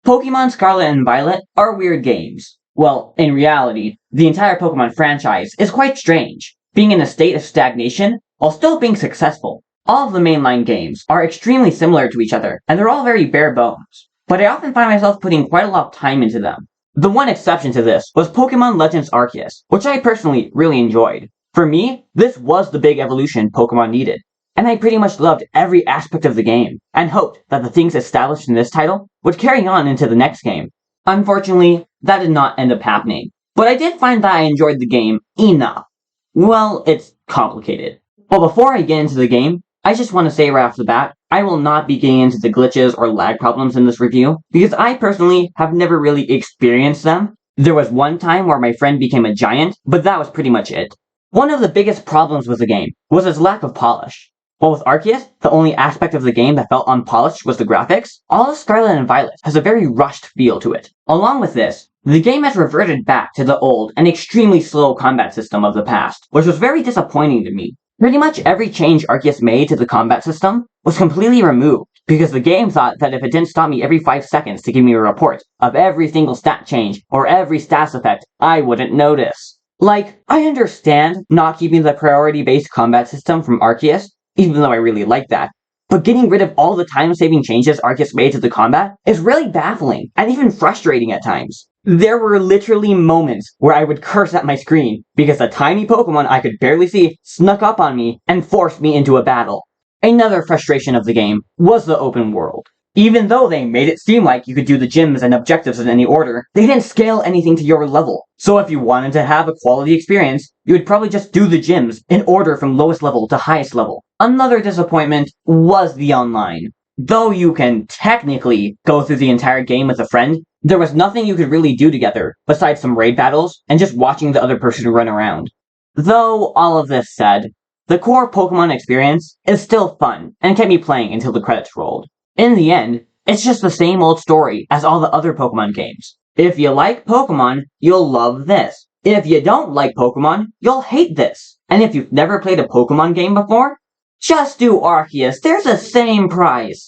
Pokémon Scarlet and Violet are weird games. Well, in reality, the entire Pokémon franchise is quite strange, being in a state of stagnation while still being successful. All of the mainline games are extremely similar to each other, and they're all very bare bones, but I often find myself putting quite a lot of time into them. The one exception to this was Pokémon Legends Arceus, which I personally really enjoyed. For me, this was the big evolution Pokémon needed, and I pretty much loved every aspect of the game, and hoped that the things established in this title would carry on into the next game. Unfortunately, that did not end up happening, but I did find that I enjoyed the game enough. Well, it's complicated. But before I get into the game, I just want to say right off the bat, I will not be getting into the glitches or lag problems in this review, because I personally have never really experienced them. There was one time where my friend became a giant, but that was pretty much it. One of the biggest problems with the game was its lack of polish. While with Arceus, the only aspect of the game that felt unpolished was the graphics, all of Scarlet and Violet has a very rushed feel to it. Along with this, the game has reverted back to the old and extremely slow combat system of the past, which was very disappointing to me. Pretty much every change Arceus made to the combat system was completely removed, because the game thought that if it didn't stop me every 5 seconds to give me a report of every single stat change or every stats effect, I wouldn't notice. Like, I understand not keeping the priority-based combat system from Arceus, even though I really like that, but getting rid of all the time-saving changes Arceus made to the combat is really baffling, and even frustrating at times. There were literally moments where I would curse at my screen, because a tiny Pokemon I could barely see snuck up on me and forced me into a battle. Another frustration of the game was the open world. Even though they made it seem like you could do the gyms and objectives in any order, they didn't scale anything to your level. So if you wanted to have a quality experience, you would probably just do the gyms in order from lowest level to highest level. Another disappointment was the online. Though you can technically go through the entire game with a friend, there was nothing you could really do together besides some raid battles and just watching the other person run around. Though all of this said, the core Pokemon experience is still fun and kept me playing until the credits rolled. In the end, it's just the same old story as all the other Pokemon games. If you like Pokemon, you'll love this. If you don't like Pokemon, you'll hate this. And if you've never played a Pokemon game before, just do Arceus, there's the same prize.